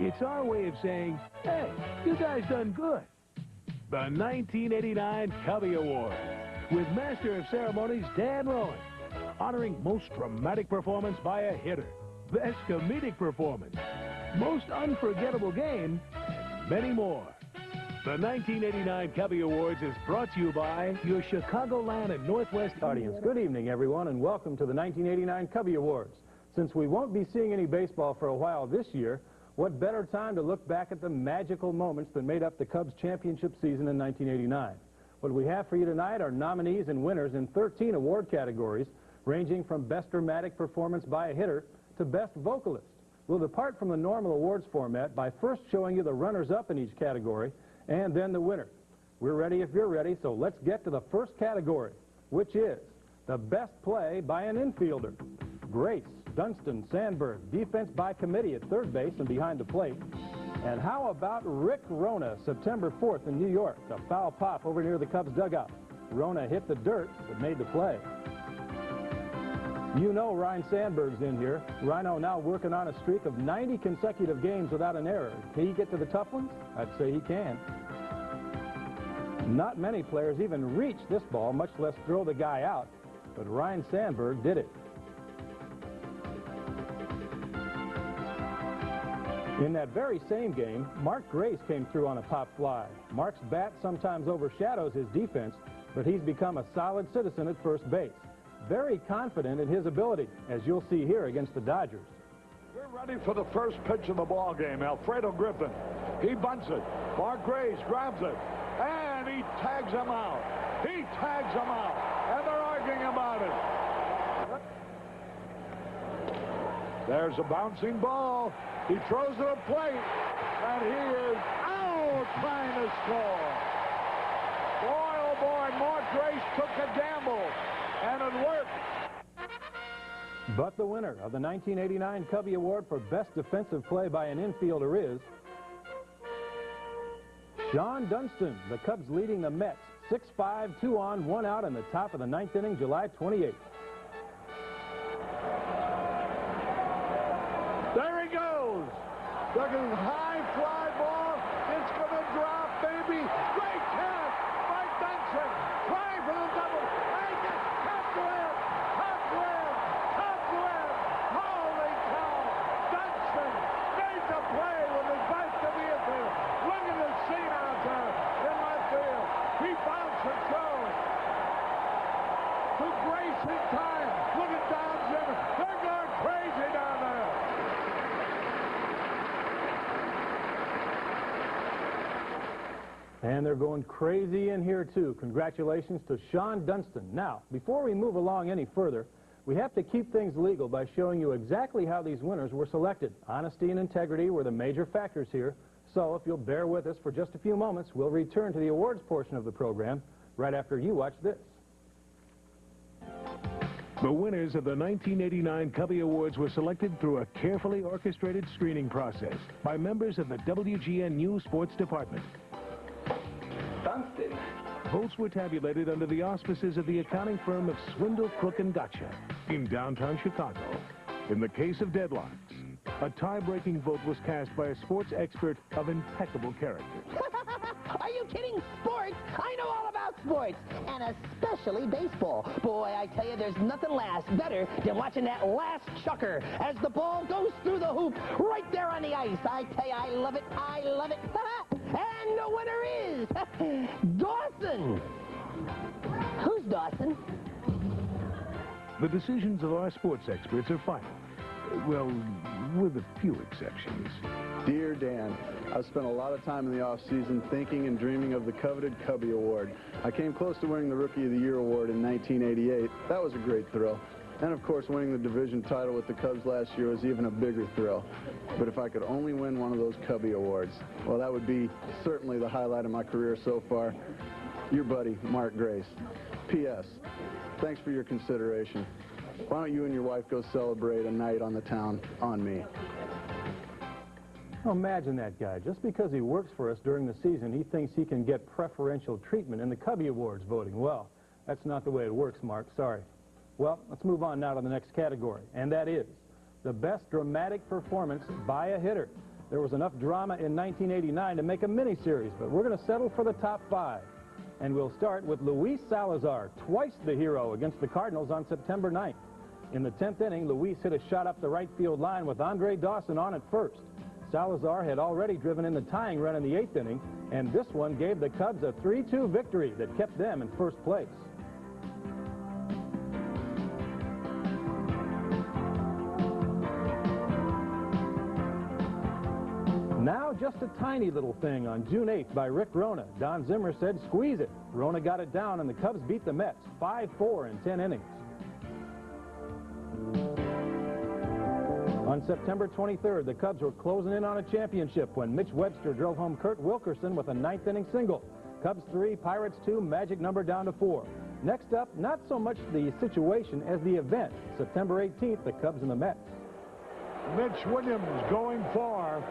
It's our way of saying, hey, you guys done good. The 1989 Cubby Awards with Master of Ceremonies Dan Rowan, honoring most dramatic performance by a hitter, best comedic performance, most unforgettable game, and many more. The 1989 Cubby Awards is brought to you by your Chicagoland and Northwest Audience. Good evening, everyone, and welcome to the 1989 Cubby Awards. Since we won't be seeing any baseball for a while this year, what better time to look back at the magical moments that made up the Cubs championship season in 1989. What we have for you tonight are nominees and winners in 13 award categories, ranging from Best Dramatic Performance by a Hitter to Best Vocalist. We'll depart from the normal awards format by first showing you the runners-up in each category, and then the winner. We're ready if you're ready, so let's get to the first category, which is the Best Play by an Infielder. Grace, Dunston, Sandberg, defense by committee at third base and behind the plate. And how about Rick Rona, September 4th in New York, a foul pop over near the Cubs dugout. Rona hit the dirt but made the play. You know Ryne Sandberg's in here. Rhino now working on a streak of 90 consecutive games without an error. Can he get to the tough ones? I'd say he can. Not many players even reach this ball, much less throw the guy out. But Ryne Sandberg did it. In that very same game, Mark Grace came through on a pop fly. Mark's bat sometimes overshadows his defense, but he's become a solid citizen at first base. Very confident in his ability, as you'll see here against the Dodgers. We're ready for the first pitch of the ball game. Alfredo Griffin, he bunts it. Mark Grace grabs it, and he tags him out. He tags him out, and they're arguing about it. There's a bouncing ball. He throws it at plate, and he is out trying to score. Boy, oh boy, Mark Grace took a gamble, and it worked. But the winner of the 1989 Cubby Award for Best Defensive Play by an Infielder is Shawon Dunston. The Cubs leading the Mets 6-5, 2 on, 1 out in the top of the 9th inning, July 28th. There he goes. Look at his high fly ball. It's going to drop, baby. Great catch by Dawson. Try for the double. And it's tucked in. Tucked in. Tucked in. Holy cow. Dawson made the play with his back to the infield. Look at the scene out there in left field. He bounced it through. To Grace in time. Look at Don Jimmy. They're going crazy down there. And they're going crazy in here, too. Congratulations to Shawon Dunston. Now, before we move along any further, we have to keep things legal by showing you exactly how these winners were selected. Honesty and integrity were the major factors here. So if you'll bear with us for just a few moments, we'll return to the awards portion of the program right after you watch this. The winners of the 1989 Cubby Awards were selected through a carefully orchestrated screening process by members of the WGN News Sports Department. Dunston. Votes were tabulated under the auspices of the accounting firm of Swindle, Crook & Gotcha in downtown Chicago. In the case of deadlocks, a tie-breaking vote was cast by a sports expert of impeccable character. Are you kidding? Sports? I know all about sports, and especially baseball. Boy, I tell you, there's nothing better than watching that last chucker as the ball goes through the hoop right there on the ice. I tell you, I love it. I love it. And the winner is Dawson. Who's Dawson? The decisions of our sports experts are final. Well, with a few exceptions. Dear Dan, I've spent a lot of time in the off-season thinking and dreaming of the coveted Cubby Award. I came close to winning the Rookie of the Year award in 1988. That was a great thrill. And, of course, winning the division title with the Cubs last year was even a bigger thrill. But if I could only win one of those Cubby Awards, well, that would be certainly the highlight of my career so far. Your buddy, Mark Grace. P.S. Thanks for your consideration. Why don't you and your wife go celebrate a night on the town on me? Well, imagine that guy. Just because he works for us during the season, he thinks he can get preferential treatment in the Cubby Awards voting. Well, that's not the way it works, Mark. Sorry. Well, let's move on now to the next category, and that is the Best Dramatic Performance by a Hitter. There was enough drama in 1989 to make a mini-series, but we're going to settle for the top 5. And we'll start with Luis Salazar, twice the hero against the Cardinals on September 9th. In the 10th inning, Luis hit a shot up the right field line with Andre Dawson on at first. Salazar had already driven in the tying run in the 8th inning, and this one gave the Cubs a 3-2 victory that kept them in first place. Now just a tiny little thing on June 8th by Rick Rona. Don Zimmer said, "Squeeze it." Rona got it down, and the Cubs beat the Mets 5-4 in 10 innings. On September 23rd, the Cubs were closing in on a championship when Mitch Webster drove home Kurt Wilkerson with a 9th inning single. Cubs 3, Pirates 2, magic number down to 4. Next up, not so much the situation as the event. September 18th, the Cubs and the Mets. Mitch Williams going for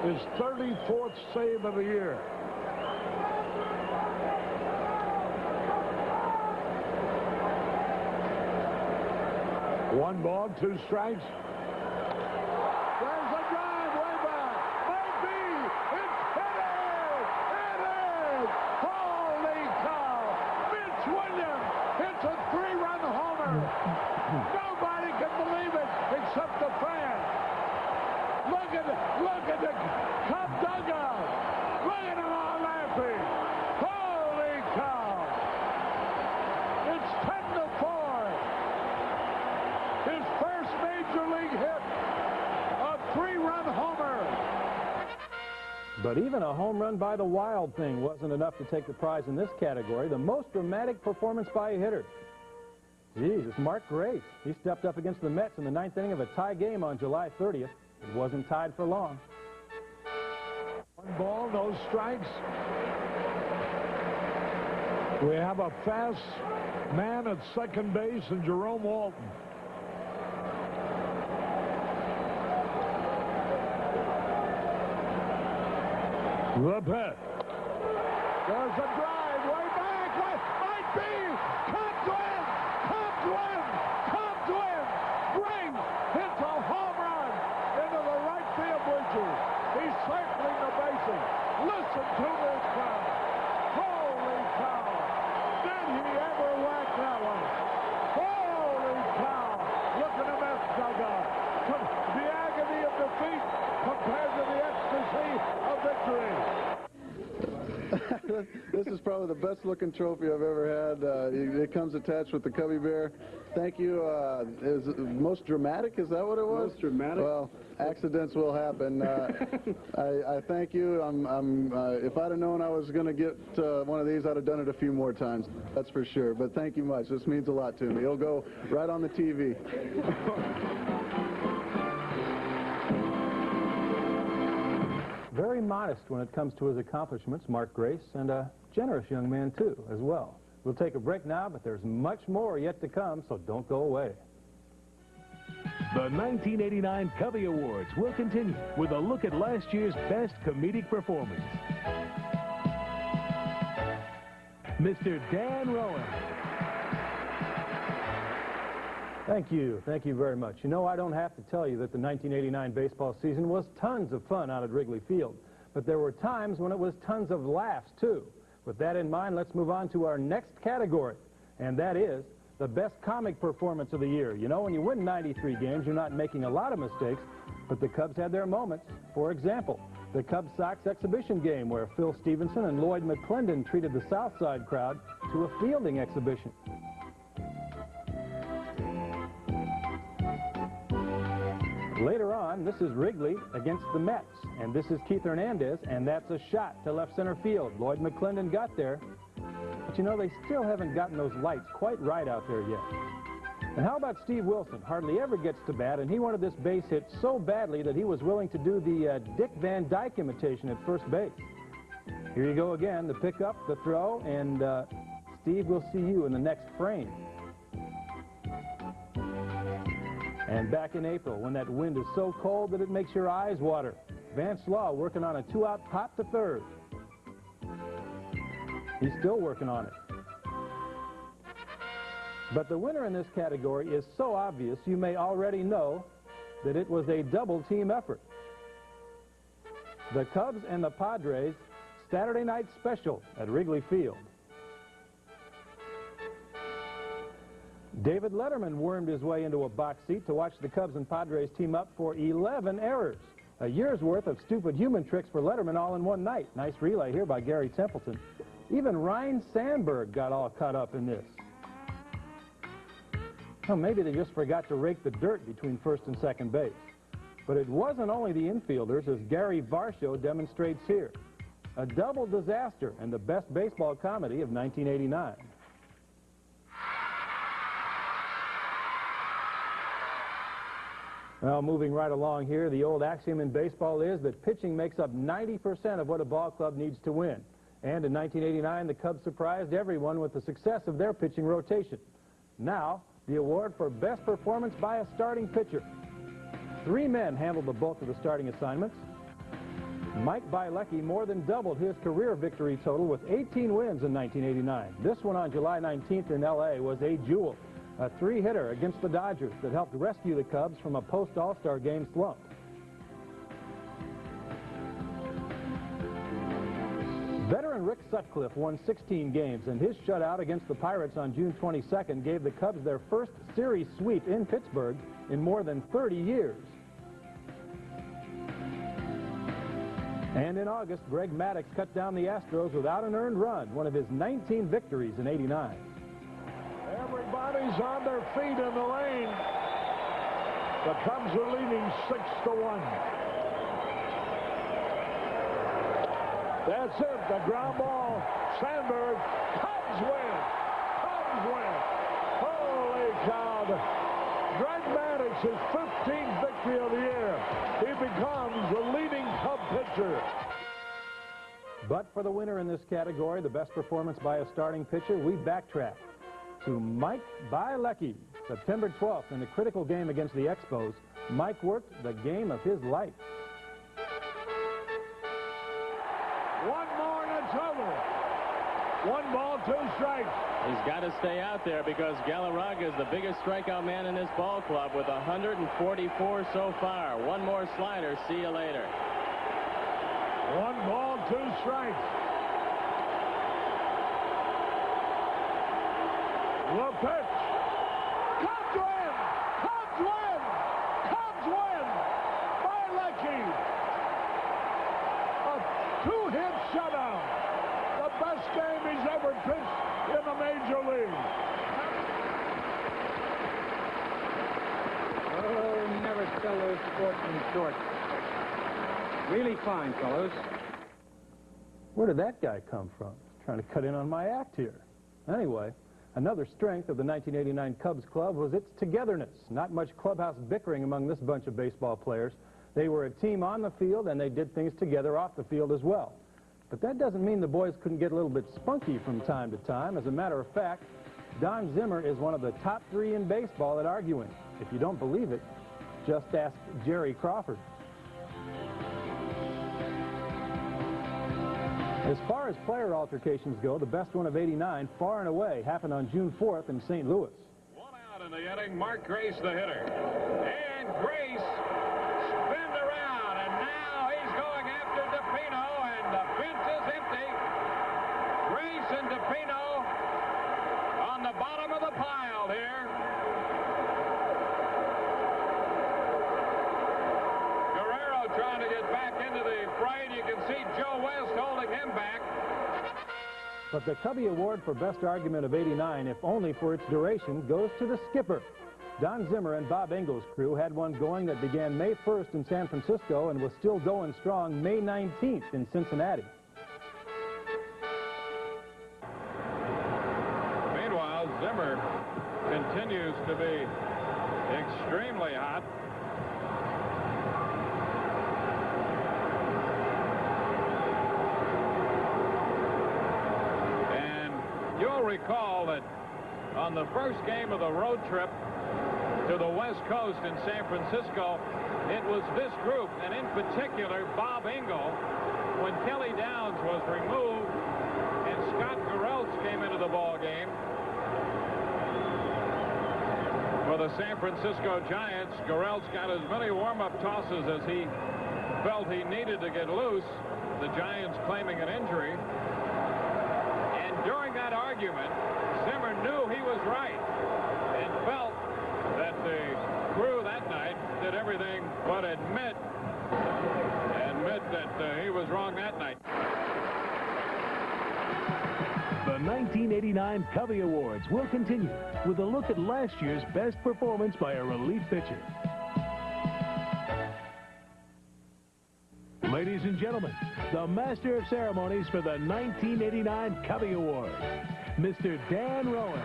his 34th save of the year. One ball, 2 strikes. There's a drive way back. Maybe it's hit it. It is. Holy cow. Mitch Williams hits a 3-run homer. Nobody can believe it except the fans. Look at the Cub dugout. Look at them all laughing. Holy cow. It's 10-4. His first major league hit. A 3-run homer. But even a home run by the Wild Thing wasn't enough to take the prize in this category, the most dramatic performance by a hitter. Geez, it's Mark Grace. He stepped up against the Mets in the 9th inning of a tie game on July 30th. It wasn't tied for long. 1 ball, no strikes. We have a fast man at second base in Jerome Walton. The pitch. There's a drive way back. Might be. Cubs win. Cubs win. Cubs win. Green hits a home run into the right field bleachers. He's circling the bases. Listen to this crowd. Holy cow. Did he ever whack that one? Holy cow. Look at the Mets dugout. The agony of defeat compared to the ecstasy of victory. This is probably the best looking trophy I've ever had. It comes attached with the Cubby Bear. Thank you. Is it most dramatic? Is that what it was? Most dramatic? Well, accidents will happen. I thank you. If I'd have known I was going to get one of these, I'd have done it a few more times. That's for sure. But thank you much. This means a lot to me. It'll go right on the TV. Very modest when it comes to his accomplishments, Mark Grace, and a generous young man, too, as well. We'll take a break now, but there's much more yet to come, so don't go away. The 1989 Cubby Awards will continue with a look at last year's best comedic performance. Mr. Dan Rowan. Thank you very much. You know, I don't have to tell you that the 1989 baseball season was tons of fun out at Wrigley Field, but there were times when it was tons of laughs, too. With that in mind, let's move on to our next category, and that is the best comic performance of the year. You know, when you win 93 games, you're not making a lot of mistakes, but the Cubs had their moments. For example, the Cubs-Sox exhibition game where Phil Stevenson and Lloyd McClendon treated the South Side crowd to a fielding exhibition. Later on, this is Wrigley against the Mets, and this is Keith Hernandez, and that's a shot to left center field. Lloyd McClendon got there, but you know, they still haven't gotten those lights quite right out there yet. And how about Steve Wilson? Hardly ever gets to bat, and he wanted this base hit so badly that he was willing to do the Dick Van Dyke imitation at first base. Here you go again, the pickup, the throw, and Steve, we'll see you in the next frame. And back in April, when that wind is so cold that it makes your eyes water, Vance Law working on a 2-out pop to third. He's still working on it. But the winner in this category is so obvious you may already know that it was a double-team effort. The Cubs and the Padres Saturday night special at Wrigley Field. David Letterman wormed his way into a box seat to watch the Cubs and Padres team up for 11 errors. A year's worth of stupid human tricks for Letterman all in one night. Nice relay here by Gary Templeton. Even Ryne Sandberg got all caught up in this. Well, maybe they just forgot to rake the dirt between first and second base. But it wasn't only the infielders, as Gary Varsho demonstrates here. A double disaster and the best baseball comedy of 1989. Well, moving right along here, the old axiom in baseball is that pitching makes up 90% of what a ball club needs to win. And in 1989, the Cubs surprised everyone with the success of their pitching rotation. Now, the award for best performance by a starting pitcher. 3 men handled the bulk of the starting assignments. Mike Bielecki more than doubled his career victory total with 18 wins in 1989. This one on July 19th in L.A. was a jewel. A 3-hitter against the Dodgers that helped rescue the Cubs from a post-All-Star game slump. Veteran Rick Sutcliffe won 16 games, and his shutout against the Pirates on June 22nd gave the Cubs their first series sweep in Pittsburgh in more than 30 years. And in August, Greg Maddux cut down the Astros without an earned run, one of his 19 victories in '89. Everybody's on their feet in the lane. The Cubs are leading 6-1. That's it. The ground ball. Sandberg. Cubs win. Cubs win. Holy cow. Greg Maddux, his 15th victory of the year. He becomes the leading Cub pitcher. But for the winner in this category, the best performance by a starting pitcher, we backtrack to Mike Bielecki. September 12th, in the critical game against the Expos, Mike worked the game of his life. One more and it's over. 1 ball, 2 strikes. He's got to stay out there because Galarraga is the biggest strikeout man in this ball club with 144 so far. 1 more slider. See you later. 1 ball, 2 strikes. The pitch. Cubs win! Cubs win! Cubs win! Bielecki. A 2-hit shutout. The best game he's ever pitched in the major league. Oh, never sell those sportsmen short. Really fine, fellows. Where did that guy come from? He's trying to cut in on my act here. Anyway, another strength of the 1989 Cubs club was its togetherness. Not much clubhouse bickering among this bunch of baseball players. They were a team on the field, and they did things together off the field as well. But that doesn't mean the boys couldn't get a little bit spunky from time to time. As a matter of fact, Don Zimmer is one of the top 3 in baseball at arguing. If you don't believe it, just ask Jerry Crawford. As far as player altercations go, the best one of '89, far and away, happened on June 4th in St. Louis. 1 out in the inning. Mark Grace, the hitter. And Grace spins around, and now he's going after DePino, and the fence is empty. Grace and DePino on the bottom of the pile here. Guerrero trying to get back into the fray. You can see Joe West holding him back. But the Cubby Award for Best Argument of '89, if only for its duration, goes to the skipper. Don Zimmer and Bob Engel's crew had one going that began May 1st in San Francisco and was still going strong May 19th in Cincinnati. Meanwhile, Zimmer continues to be extremely hot. And you'll recall that on the first game of the road trip to the West Coast in San Francisco, it was this group, and in particular Bob Engel, when Kelly Downs was removed and Scott Gureltz came into the ball game for the San Francisco Giants. Gureltz got as many warm-up tosses as he felt he needed to get loose, the Giants claiming an injury. And during that argument, Zimmer knew he was right and felt that the crew that night did everything but admit that he was wrong that night. The 1989 Cubby Awards will continue with a look at last year's best performance by a relief pitcher. Ladies and gentlemen, the Master of Ceremonies for the 1989 Cubby Awards, Mr. Dan Rowan.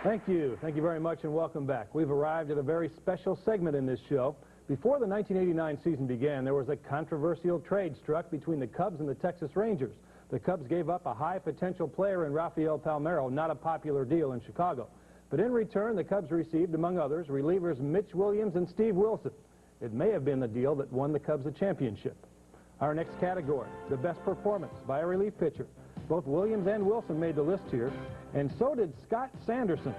Thank you. Thank you very much, and welcome back. We've arrived at a very special segment in this show. Before the 1989 season began, there was a controversial trade struck between the Cubs and the Texas Rangers. The Cubs gave up a high-potential player in Rafael Palmeiro, not a popular deal in Chicago. But in return, the Cubs received, among others, relievers Mitch Williams and Steve Wilson. It may have been the deal that won the Cubs the championship. Our next category, the best performance by a relief pitcher. Both Williams and Wilson made the list here, and so did Scott Sanderson.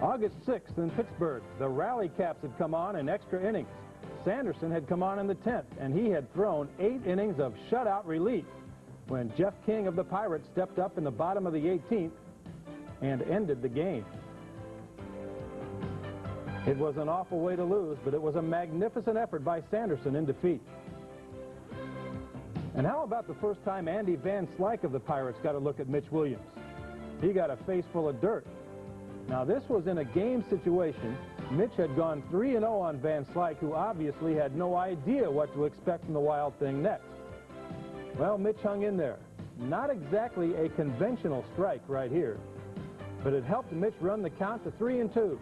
August 6th in Pittsburgh, the Rally Caps had come on in extra innings. Sanderson had come on in the 10th, and he had thrown 8 innings of shutout relief when Jeff King of the Pirates stepped up in the bottom of the 18th and ended the game. It was an awful way to lose, but it was a magnificent effort by Sanderson in defeat. And how about the first time Andy Van Slyke of the Pirates got a look at Mitch Williams? He got a face full of dirt. Now, this was in a game situation. Mitch had gone 3-0 on Van Slyke, who obviously had no idea what to expect from the Wild Thing next. Well, Mitch hung in there. Not exactly a conventional strike right here, but it helped Mitch run the count to 3-2.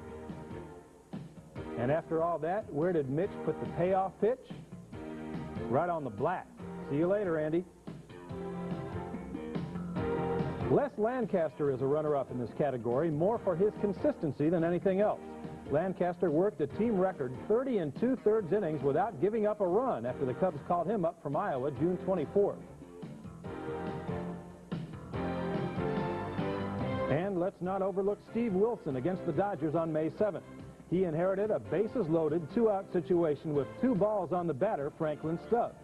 And after all that, where did Mitch put the payoff pitch? Right on the black. See you later, Andy. Les Lancaster is a runner-up in this category, more for his consistency than anything else. Lancaster worked a team record 30 2/3 innings without giving up a run after the Cubs called him up from Iowa June 24th. And let's not overlook Steve Wilson against the Dodgers on May 7th. He inherited a bases-loaded, 2-out situation with 2 balls on the batter, Franklin Stubbs.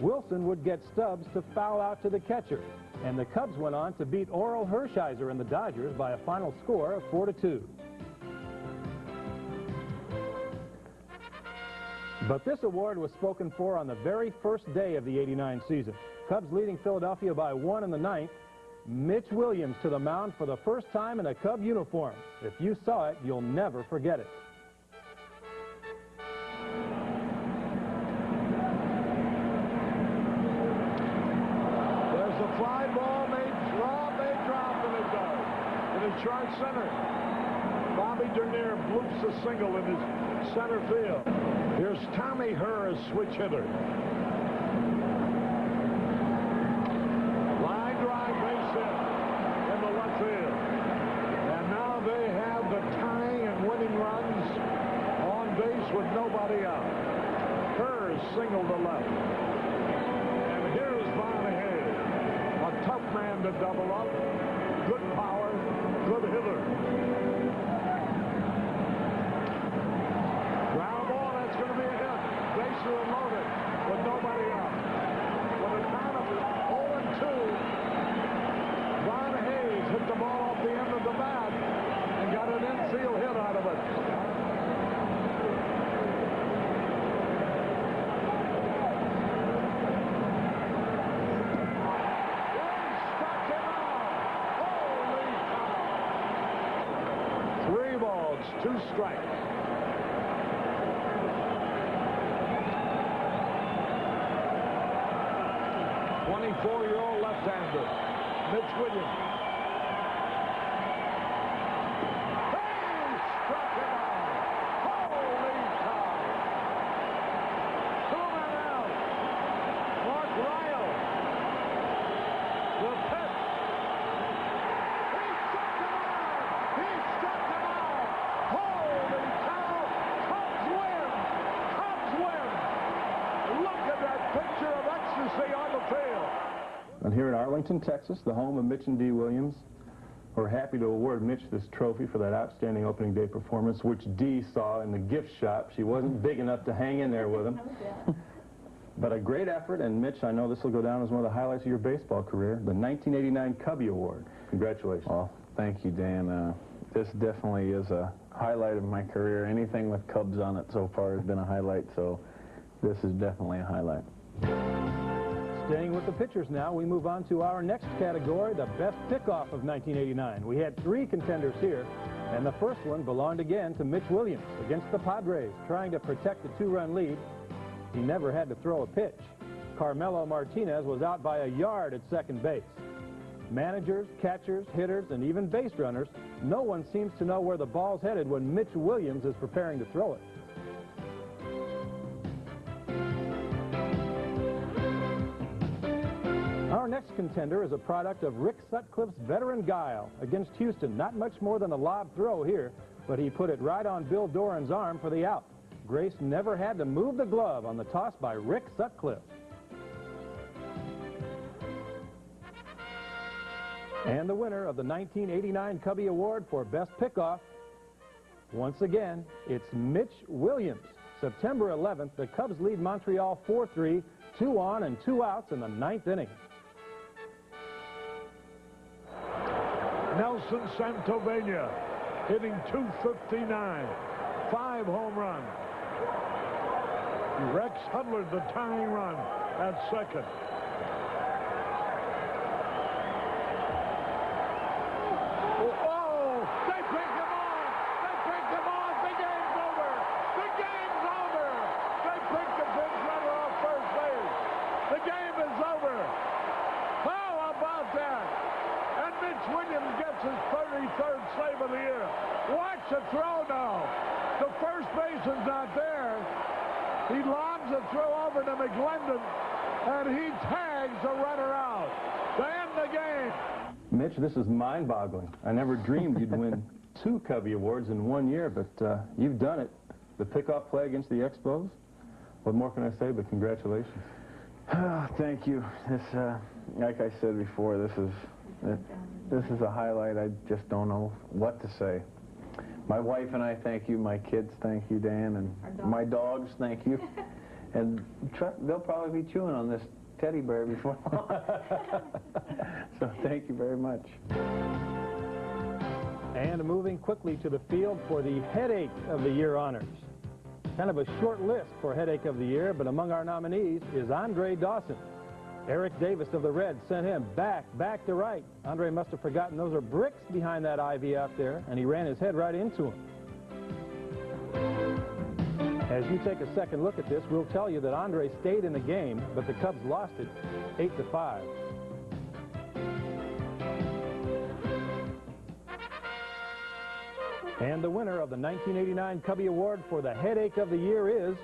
Wilson would get Stubbs to foul out to the catcher, and the Cubs went on to beat Oral Hershiser and the Dodgers by a final score of 4-2. But this award was spoken for on the very first day of the '89 season. Cubs leading Philadelphia by 1 in the 9th. Mitch Williams to the mound for the first time in a Cub uniform. If you saw it, you'll never forget it. There's a fly ball, may drop, and it does. In his short center. Bobby Dernier bloops a single in his center field. Here's Tommy Herr, a switch hitter. Line drive, base hit in the left field. And now they have the tying and winning runs on base with nobody out. Herr single to left. And here's Bonnie Hayes, a tough man to double up. Good power, good hitter. Ground ball, that's going to be a hit. Bases are loaded with nobody out. With a count of 0-2, Ron Hayes hit the ball off the end of the bat and got an infield hit out of it. Struck him out. Holy cow. 3 balls, 2 strikes. 24-year-old left-hander, Mitch Williams. Hey, struck him out. Holy cow. 2 men out. Mark Ryle. The pitch. He struck him out. He struck him out. Holy cow. Cubs win. Cubs win. Look at that picture of ecstasy on the field. And here in Arlington, Texas, the home of Mitch and Dee Williams, We're happy to award Mitch this trophy for that outstanding opening day performance, which Dee saw in the gift shop. She wasn't big enough to hang in there with him. But a great effort, and Mitch, I know this will go down as one of the highlights of your baseball career, the 1989 Cubby Award. Congratulations. Well, thank you, Dan. This definitely is a highlight of my career. Anything with Cubs on it so far has been a highlight, so this is definitely a highlight. Staying with the pitchers now, we move on to our next category, the best pickoff of 1989. We had 3 contenders here, and the first one belonged again to Mitch Williams against the Padres, trying to protect a 2-run lead. He never had to throw a pitch. Carmelo Martinez was out by a yard at second base. Managers, catchers, hitters, and even base runners, no one seems to know where the ball's headed when Mitch Williams is preparing to throw it. Our next contender is a product of Rick Sutcliffe's veteran guile against Houston. Not much more than a lob throw here, but he put it right on Bill Doran's arm for the out. Grace never had to move the glove on the toss by Rick Sutcliffe. And the winner of the 1989 Cubby Award for Best Pickoff, once again, it's Mitch Williams. September 11th, the Cubs lead Montreal 4-3, 2 on and 2 outs in the 9th inning. Nelson Santovenia hitting .259, 5 home runs. Rex Hudler, the tying run at second. Oh, they picked him off! They picked him off! The game's over! The game's over! They picked the pinch runner off first base. The game is over. How about that? And Mitch Williams gets his 33rd save of the year. Watch the throw now. The first baseman's not there. He lobs a throw over to McGlendon, and he tags the runner out to end the game. Mitch, this is mind-boggling. I never dreamed you'd win 2 Cubby Awards in 1 year, but you've done it. The pickoff play against the Expos. What more can I say but congratulations? Thank you. This, like I said before, this is a highlight. I just don't know what to say. My wife and I thank you. My kids thank you, Dan, and my dogs thank you. And they'll probably be chewing on this teddy bear before long. So thank you very much. And moving quickly to the field for the Headache of the Year honors. Kind of a short list for Headache of the Year, but among our nominees is Andre Dawson. Eric Davis of the Reds sent him back to right. Andre must have forgotten those are bricks behind that ivy out there, and he ran his head right into him. As you take a second look at this, we'll tell you that Andre stayed in the game, but the Cubs lost it 8-5. And the winner of the 1989 Cubby Award for the Headache of the Year is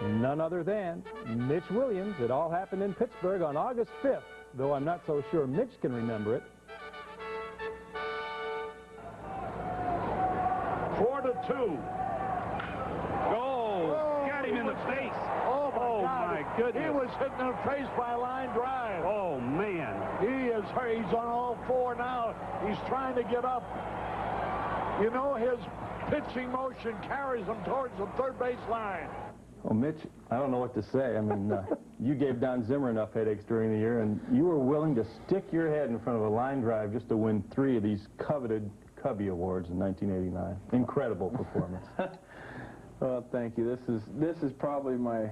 none other than Mitch Williams. It all happened in Pittsburgh on August 5th, though I'm not so sure Mitch can remember it. 4-2. Oh, got him in the face. Oh, my my goodness. He was hit in the face by a line drive. Oh, man. He is hurt. He's on all 4 now. He's trying to get up. You know, his pitching motion carries him towards the third base line. Well, Mitch, I don't know what to say. I mean, you gave Don Zimmer enough headaches during the year, and you were willing to stick your head in front of a line drive just to win 3 of these coveted Cubby Awards in 1989. Incredible performance. Well, thank you. This is probably my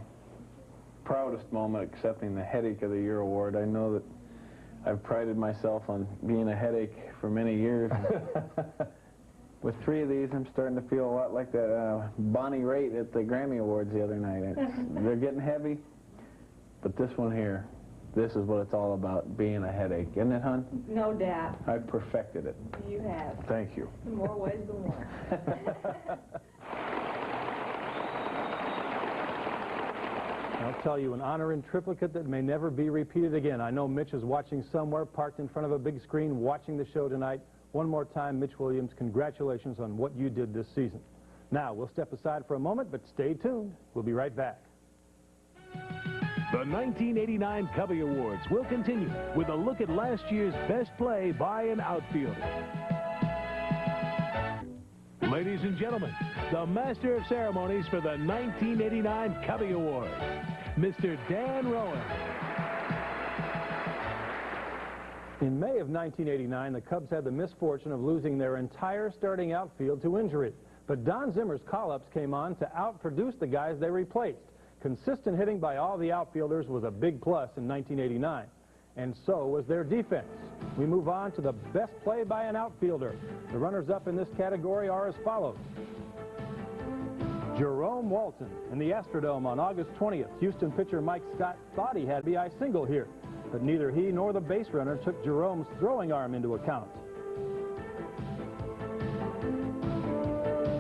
proudest moment accepting the Headache of the Year award. I know that I've prided myself on being a headache for many years. With 3 of these, I'm starting to feel a lot like that Bonnie Raitt at the Grammy Awards the other night. They're getting heavy, but this one here, this is what it's all about, being a headache. Isn't it, hon? No doubt. I've perfected it. You have. Thank you. In more ways than one. I'll tell you, an honor in triplicate that may never be repeated again. I know Mitch is watching somewhere, parked in front of a big screen, watching the show tonight. One more time, Mitch Williams, congratulations on what you did this season. Now, we'll step aside for a moment, but stay tuned. We'll be right back. The 1989 Cubby Awards will continue with a look at last year's best play by an outfielder. Ladies and gentlemen, the Master of Ceremonies for the 1989 Cubby Awards, Mr. Dan Rowan. In May of 1989, the Cubs had the misfortune of losing their entire starting outfield to injury. But Don Zimmer's call-ups came on to outproduce the guys they replaced. Consistent hitting by all the outfielders was a big plus in 1989. And so was their defense. We move on to the best play by an outfielder. The runners-up in this category are as follows. Jerome Walton in the Astrodome on August 20th. Houston pitcher Mike Scott thought he had a BI single here, but neither he nor the base runner took Jerome's throwing arm into account.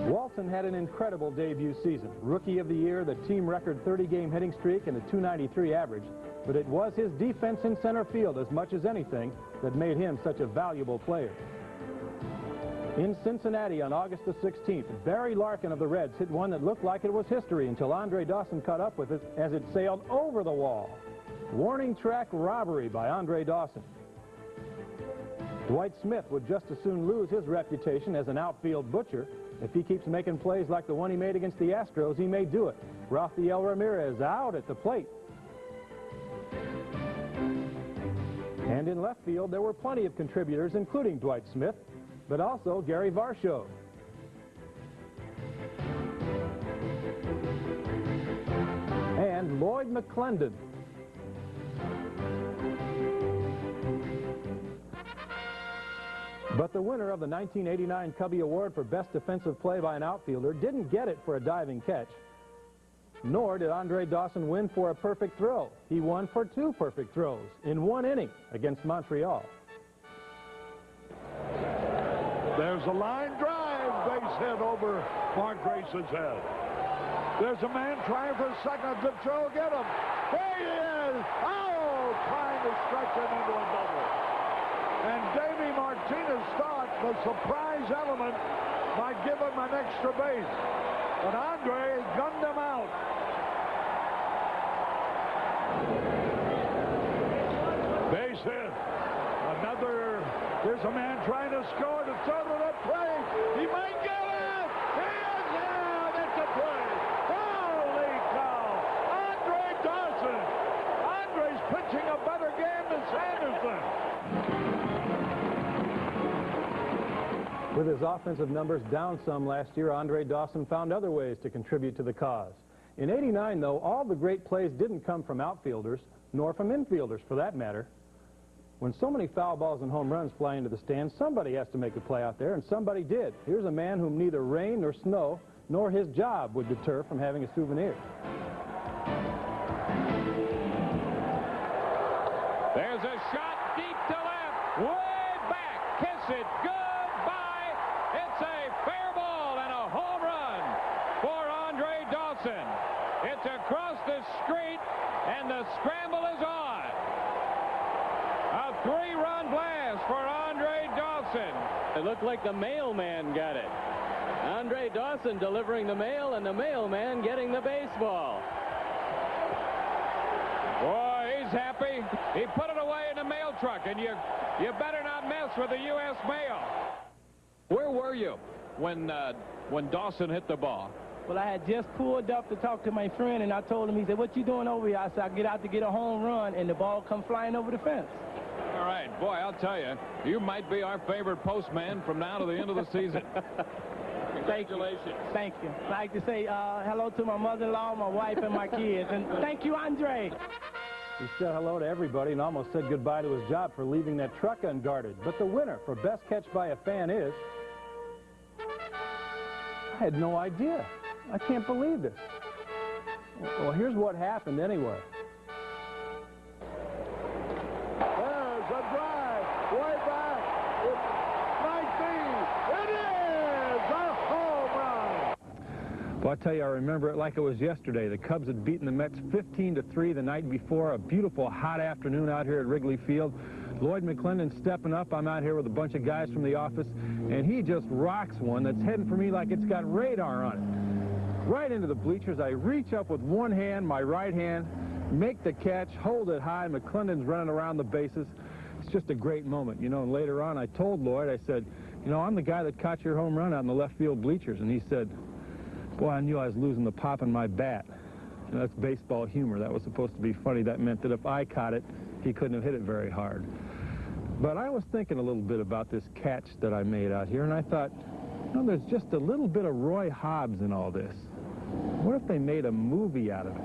Walton had an incredible debut season. Rookie of the Year, the team record 30-game hitting streak, and a .293 average. But it was his defense in center field as much as anything that made him such a valuable player. In Cincinnati on August the 16th, Barry Larkin of the Reds hit one that looked like it was history until Andre Dawson caught up with it as it sailed over the wall. Warning track robbery by Andre Dawson. Dwight Smith would just as soon lose his reputation as an outfield butcher. If he keeps making plays like the one he made against the Astros, he may do it. Rafael Ramirez out at the plate. And in left field, there were plenty of contributors, including Dwight Smith, but also Gary Varsho. And Lloyd McClendon. But the winner of the 1989 Cubby Award for Best Defensive Play by an Outfielder didn't get it for a diving catch. Nor did Andre Dawson win for a perfect throw. He won for 2 perfect throws in 1 inning against Montreal. There's a line drive, base hit over Mark Grayson's head. There's a man trying for a second. Good throw, get him. There he is. Oh, trying to stretch him into a double. And Davey Martinez thought the surprise element might give him an extra base. But Andre gunned him out. Base hit. There's a man trying to score to throw to the plate. He might get it. He is out. It's a play. Holy cow. Andre Dawson. Andre's pitching a better game than Sanderson. With his offensive numbers down some last year, Andre Dawson found other ways to contribute to the cause. In '89, though, all the great plays didn't come from outfielders, nor from infielders, for that matter. When so many foul balls and home runs fly into the stands, somebody has to make the play out there, and somebody did. Here's a man whom neither rain nor snow nor his job would deter from having a souvenir. There's a shot deep to left, way back, kiss it, goodbye. It's a fair ball and a home run for Andre Dawson. It's across the street, and the scramble is on. A 3-run blast for Andre Dawson. It looked like the mailman got it. Andre Dawson delivering the mail, and the mailman getting the baseball. Boy, he's happy. He put it away in the mail truck, and you better not mess with the U.S. mail. Where were you when Dawson hit the ball? Well, I had just pulled up to talk to my friend, and I told him, he said, "What you doing over here?" I said, "I get out to get a home run," and the ball come flying over the fence. All right, boy, I'll tell you, you might be our favorite postman from now to the end of the season. Congratulations. Thank you. I'd like to say hello to my mother-in-law, my wife, and my kids, and thank you, Andre. He said hello to everybody and almost said goodbye to his job for leaving that truck unguarded. But the winner for Best Catch by a Fan is... I had no idea. I can't believe this. Well, here's what happened anyway. There's a drive, way back. It might be. It is a home run. Well, I tell you, I remember it like it was yesterday. The Cubs had beaten the Mets 15-3 the night before. A beautiful hot afternoon out here at Wrigley Field. Lloyd McClendon stepping up. I'm out here with a bunch of guys from the office, and he just rocks one that's heading for me like it's got radar on it. Right into the bleachers. I reach up with one hand, my right hand, make the catch, hold it high. McClendon's running around the bases. It's just a great moment, you know. And later on, I told Lloyd, I said, you know, I'm the guy that caught your home run out in the left field bleachers. And he said, boy, I knew I was losing the pop in my bat. And that's baseball humor. That was supposed to be funny. That meant that if I caught it, he couldn't have hit it very hard. But I was thinking a little bit about this catch that I made out here, and I thought, you know, there's just a little bit of Roy Hobbs in all this. What if they made a movie out of it?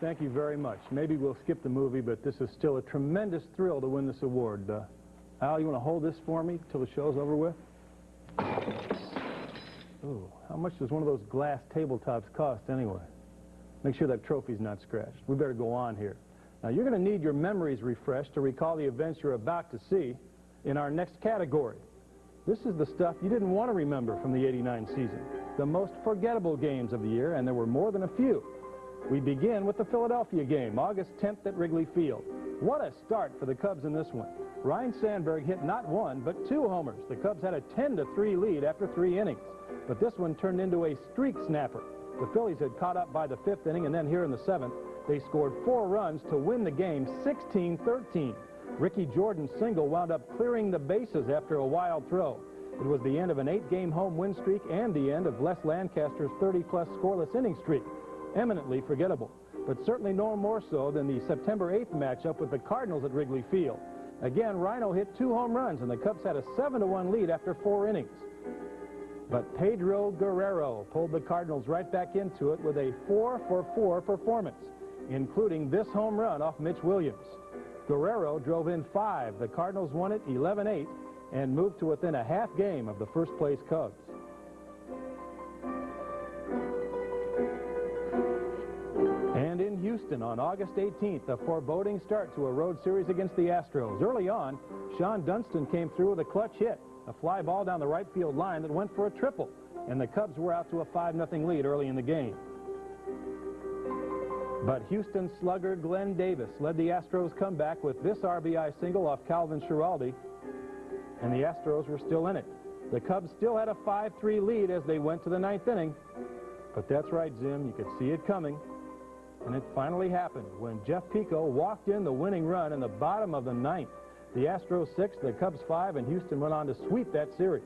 Thank you very much. Maybe we'll skip the movie, but this is still a tremendous thrill to win this award. Al, you want to hold this for me till the show's over with? Ooh, how much does one of those glass tabletops cost anyway? Make sure that trophy's not scratched. We better go on here. Now, you're going to need your memories refreshed to recall the events you're about to see in our next category. This is the stuff you didn't want to remember from the '89 season. The most forgettable games of the year, and there were more than a few. We begin with the Philadelphia game, August 10th at Wrigley Field. What a start for the Cubs in this one. Ryne Sandberg hit not one, but 2 homers. The Cubs had a 10-3 lead after 3 innings, but this one turned into a streak snapper. The Phillies had caught up by the 5th inning, and then here in the 7th, they scored 4 runs to win the game 16-13. Ricky Jordan's single wound up clearing the bases after a wild throw. It was the end of an 8-game home win streak and the end of Les Lancaster's 30-plus scoreless inning streak. Eminently forgettable, but certainly no more so than the September 8th matchup with the Cardinals at Wrigley Field. Again, Rhino hit 2 home runs, and the Cubs had a 7-1 lead after 4 innings. But Pedro Guerrero pulled the Cardinals right back into it with a 4-for-4 performance, including this home run off Mitch Williams. Guerrero drove in 5. The Cardinals won it 11-8 and moved to within a half game of the first-place Cubs. And in Houston on August 18th, a foreboding start to a road series against the Astros. Early on, Shawon Dunston came through with a clutch hit, a fly ball down the right field line that went for a triple, and the Cubs were out to a 5-0 lead early in the game. But Houston slugger Glenn Davis led the Astros comeback with this RBI single off Calvin Schiraldi, and the Astros were still in it. The Cubs still had a 5-3 lead as they went to the 9th inning. But that's right, Jim, you could see it coming. And it finally happened when Jeff Pico walked in the winning run in the bottom of the 9th. The Astros 6, the Cubs 5, and Houston went on to sweep that series.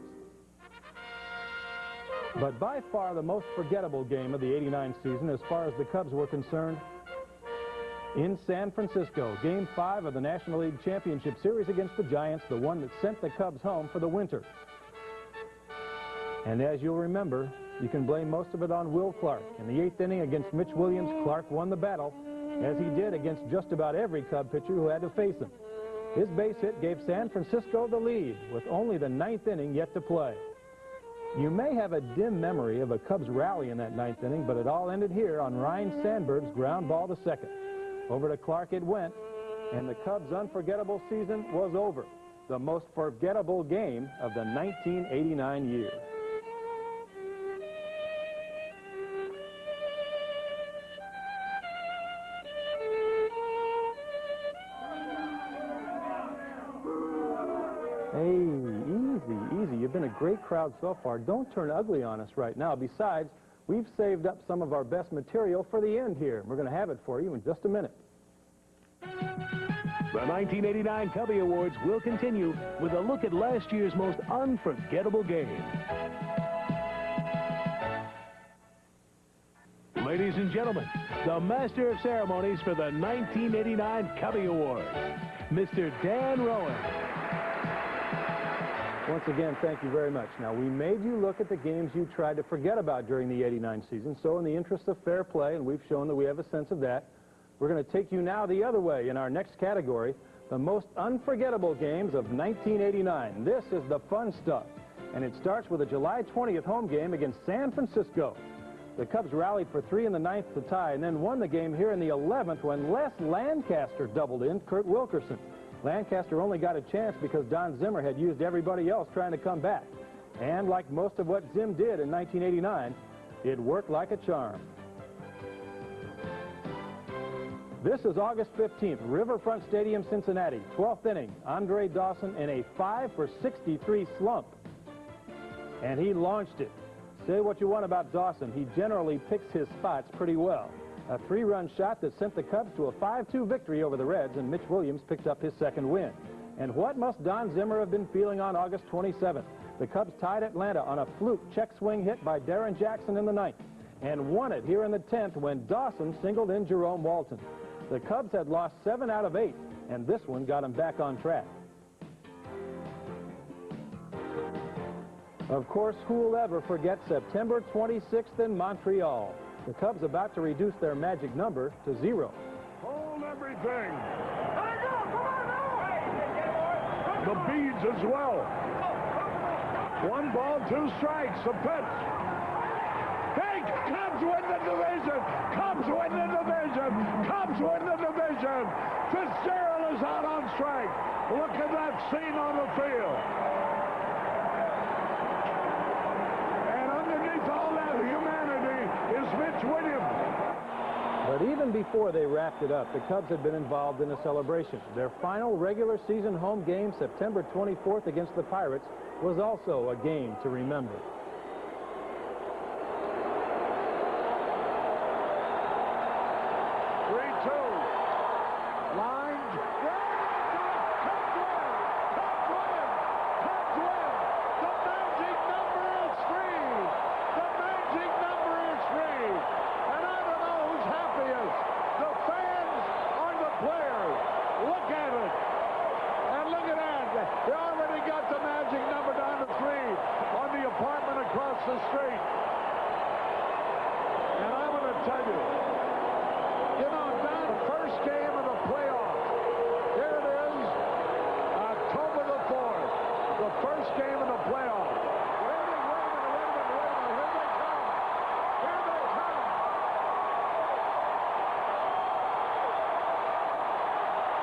But by far the most forgettable game of the '89 season as far as the Cubs were concerned, in San Francisco, Game 5 of the National League Championship Series against the Giants, the one that sent the Cubs home for the winter. And as you'll remember, you can blame most of it on Will Clark. In the 8th inning against Mitch Williams, Clark won the battle, as he did against just about every Cub pitcher who had to face him. His base hit gave San Francisco the lead, with only the 9th inning yet to play. You may have a dim memory of a Cubs rally in that 9th inning, but it all ended here on Ryne Sandberg's ground ball to second. Over to Clark it went, and the Cubs' unforgettable season was over. The most forgettable game of the 1989 year. Easy. You've been a great crowd so far. Don't turn ugly on us right now. Besides, we've saved up some of our best material for the end here. We're going to have it for you in just a minute. The 1989 Cubby Awards will continue with a look at last year's most unforgettable game. Ladies and gentlemen, the Master of Ceremonies for the 1989 Cubby Awards, Mr. Dan Rowan. Once again, thank you very much. Now, we made you look at the games you tried to forget about during the '89 season, so in the interest of fair play, and we've shown that we have a sense of that, we're going to take you now the other way in our next category, the most unforgettable games of 1989. This is the fun stuff, and it starts with a July 20th home game against San Francisco. The Cubs rallied for 3 in the 9th to tie and then won the game here in the 11th when Les Lancaster doubled in Kurt Wilkerson. Lancaster only got a chance because Don Zimmer had used everybody else trying to come back. And like most of what Zim did in 1989, it worked like a charm. This is August 15th, Riverfront Stadium, Cincinnati. 12th inning, Andre Dawson in a 5-for-63 slump. And he launched it. Say what you want about Dawson, he generally picks his spots pretty well. A 3-run shot that sent the Cubs to a 5-2 victory over the Reds, and Mitch Williams picked up his second win. And what must Don Zimmer have been feeling on August 27th? The Cubs tied Atlanta on a fluke check swing hit by Darren Jackson in the 9th, and won it here in the 10th when Dawson singled in Jerome Walton. The Cubs had lost 7 out of 8, and this one got them back on track. Of course, who'll ever forget September 26th in Montreal? The Cubs about to reduce their magic number to 0. Hold everything. The beads as well. 1 ball, 2 strikes. The pitch. Hey, Cubs win the division. Cubs win the division. Cubs win the division. Fitzgerald is out on strike. Look at that scene on the field. All that humanity is Mitch Williams. But even before they wrapped it up, the Cubs had been involved in a celebration. Their final regular season home game, September 24th against the Pirates, was also a game to remember. The street. And I'm going to tell you, Don, first game of the playoffs. Here it is, October the 4th, the first game of the playoffs. Wait a minute. Here they come.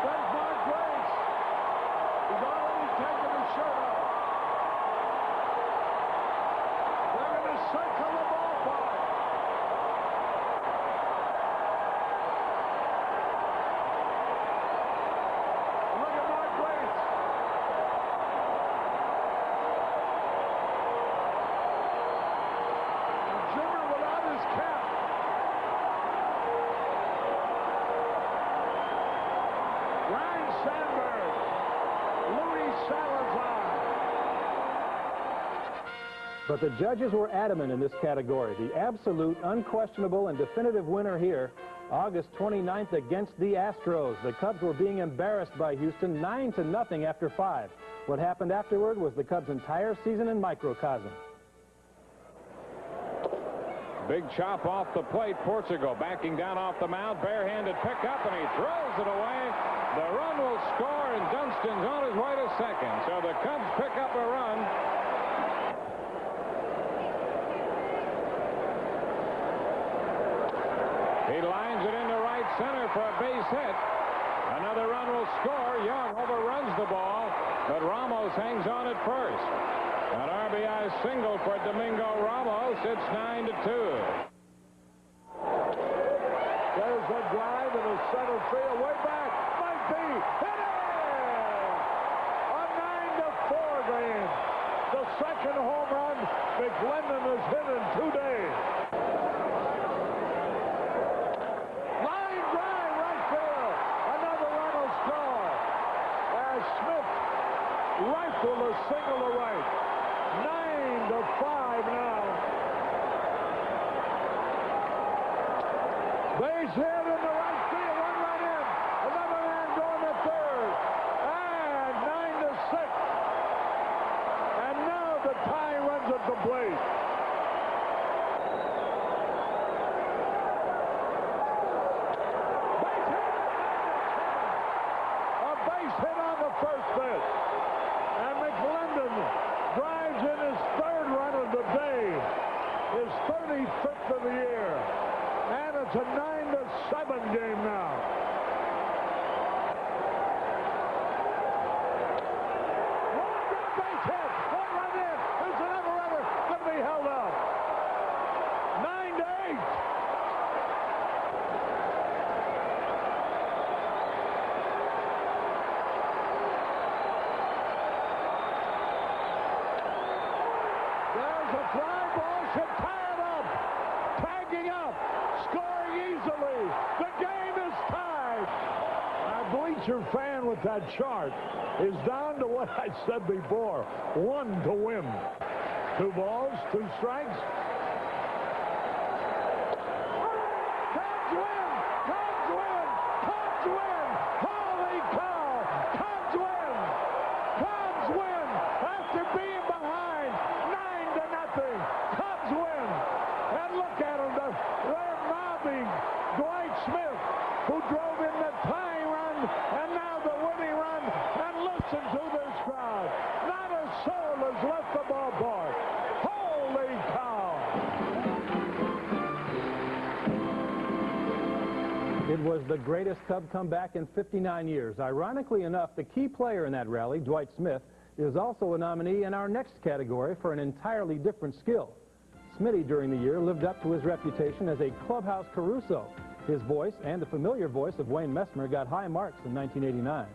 There's Mark Grace. He's already taken his shirt off. Circle the ballpark. Look at Mark Grace. And Zimmer without his cap. Ryne Sandberg. Luis Salazar. But the judges were adamant in this category. The absolute, unquestionable, and definitive winner here, August 29th against the Astros. The Cubs were being embarrassed by Houston 9-0 after 5. What happened afterward was the Cubs' entire season in microcosm. Big chop off the plate. Portugal backing down off the mound. Barehanded pickup, and he throws it away. The run will score, and Dunston's on his way to second. So the Cubs pick up a run. He lines it into right center for a base hit. Another run will score. Young overruns the ball, but Ramos hangs on at first. An RBI single for Domingo Ramos. It's 9-2. There's a drive in the center field. Way back. Might be. Hit it! A 9-4 game. The second home run McLendon has hit in 2 days. Line drive right field. Another run will score. As Smith rifle a single to right. 9-5 now. Base hit in the right field. 1 run in. Another man going to third. And 9-6. And now the tie runs at the plate. Base hit. A base hit on the first pitch. And McLendon drives in his 3rd run of the day. His 35th of the year. It's a 9-7 game now. One base hit. One run in. There's another runner going to be held up. 9-8. There's a fly ball. Should tie it up. Tagging up. Scoring easily. The game is tied. A bleacher fan with that chart is down to what I said before. 1 to win. 2 balls, 2 strikes. Cubs win! Cubs win! Cubs win! Holy cow! Cubs win! Cubs win! After being behind 9-0. Cubs win! And look at them. They're mobbing Dwight Smith, who drove in the tying run and now the winning run. And listen to this crowd. Not a soul has left the ballpark. Holy cow! It was the greatest Cub comeback in 59 years. Ironically enough, the key player in that rally, Dwight Smith, is also a nominee in our next category for an entirely different skill. Smitty, during the year, lived up to his reputation as a clubhouse Caruso. His voice and the familiar voice of Wayne Messmer got high marks in 1989.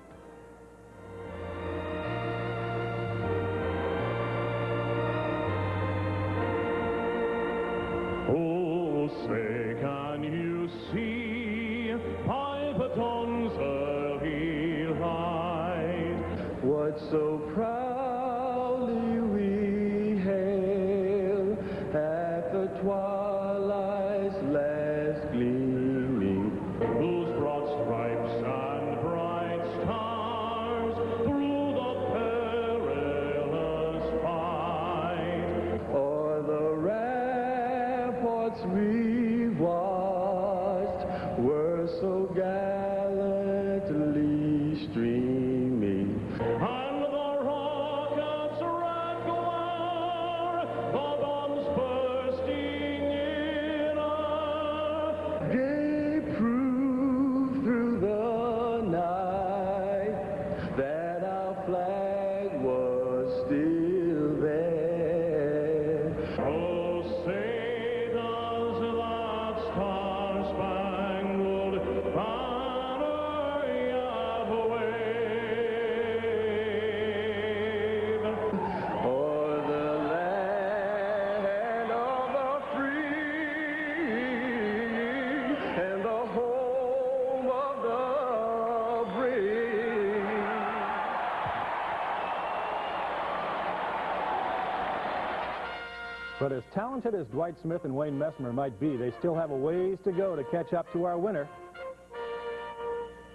Oh, say, can you see Piperton's early ride? What so proudly we hail at the twilight's last gleaming, whose broad stripes and bright stars through the perilous fight, o'er the ramparts we watched were so gallantly streaming, and the rockets' red glare, the bombs bursting in air, gave proof through the night that our flag was still there. Oh, say does that star-spangled banner yet wave o'er the land of the free and the home of the brave. But as talented as Dwight Smith and Wayne Messmer might be, they still have a ways to go to catch up to our winner.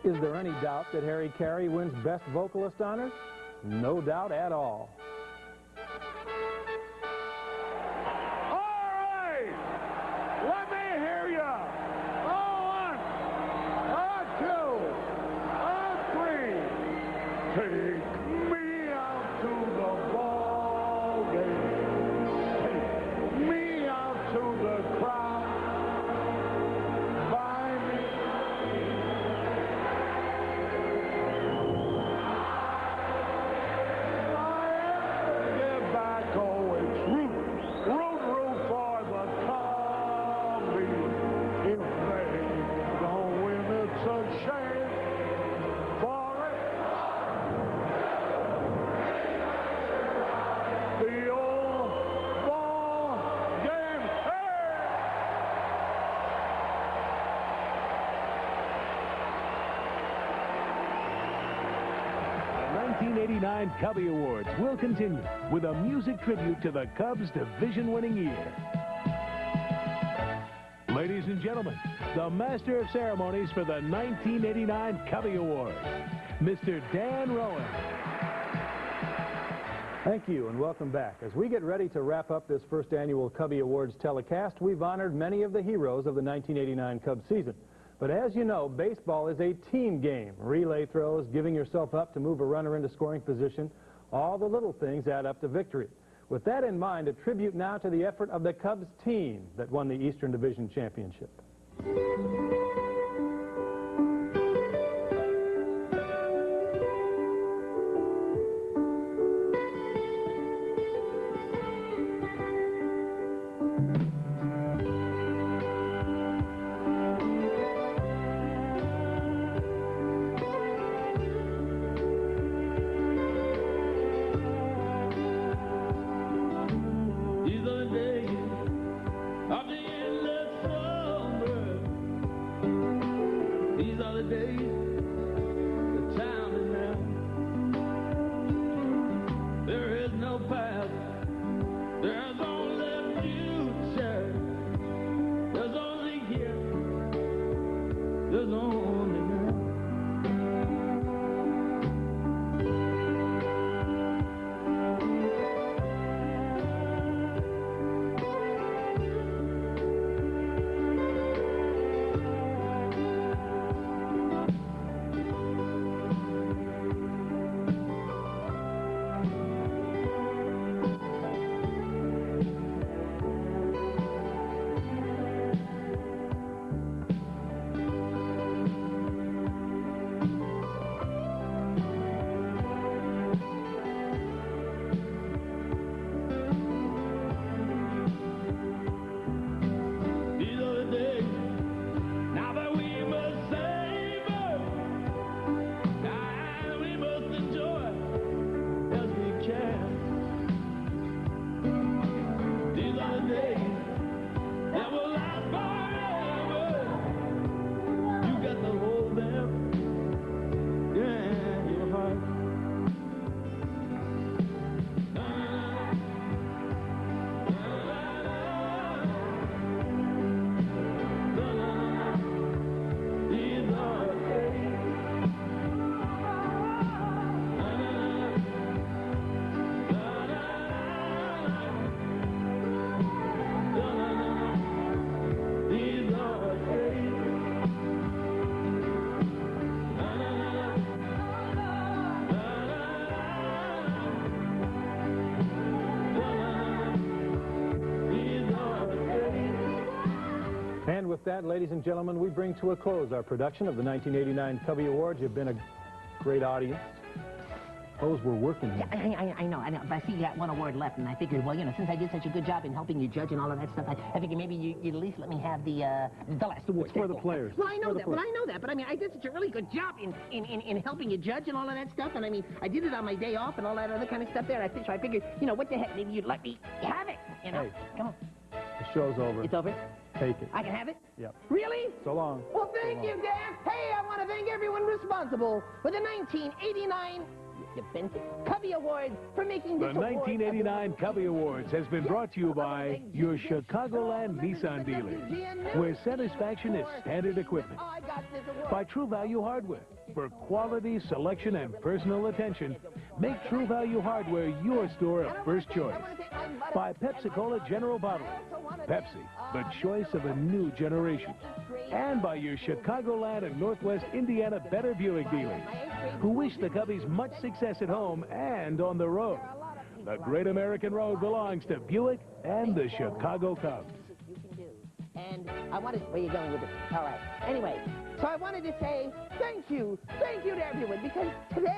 Is there any doubt that Harry Carey wins Best Vocalist honors? No doubt at all. All right! Let me hear ya! A 1, a 2, a 3. Take me out to the ball game. Take me out to the crowd. Buy me. Get back, oh, it's root for the Cubbies. If they don't win, it's a shame for it. The old ball game. Hey! The 1989 Cubby Awards will continue with a music tribute to the Cubs' division-winning year. Ladies and gentlemen, the Master of Ceremonies for the 1989 Cubby Awards, Mr. Dan Rowan. Thank you and welcome back. As we get ready to wrap up this first annual Cubby Awards telecast, we've honored many of the heroes of the 1989 Cubs season. But as you know, baseball is a team game. Relay throws, giving yourself up to move a runner into scoring position, all the little things add up to victory. With that in mind, a tribute now to the effort of the Cubs team that won the Eastern Division Championship. And with that, ladies and gentlemen, we bring to a close our production of the 1989 Cubby Awards. You've been a great audience. Those were working here. I know. But I see you got one award left, and I figured, well, you know, since I did such a good job in helping you judge and all of that stuff, I figured maybe you'd at least let me have the last award. It's for the players. Well, I know that. Well, I know that. But I mean, I did such a really good job in helping you judge and all of that stuff. And I mean, I did it on my day off and all that other kind of stuff there. So I figured, you know, what the heck? Maybe you'd let me have it. You know? Hey. Come on. The show's over. It's over? Take it. I can have it? Yep. Really? So long. Well, thank you, Dan. Hey, I want to thank everyone responsible for the 1989 Cubby Awards for making this The 1989 Cubby Awards has been brought to you by your Chicagoland Nissan dealers, where satisfaction is standard equipment. By True Value Hardware, for quality, selection, and personal attention, make True Value Hardware your store of first choice. By Pepsi-Cola General Bottling, Pepsi, the choice of a new generation. And by your Chicagoland and Northwest Indiana Better Buick dealers, who wish the Cubbies much success at home and on the road. The Great American Road belongs to Buick and the Chicago Cubs. And I wanted... Where are you going with it? All right. Anyway, so I wanted to say thank you to everyone, because today...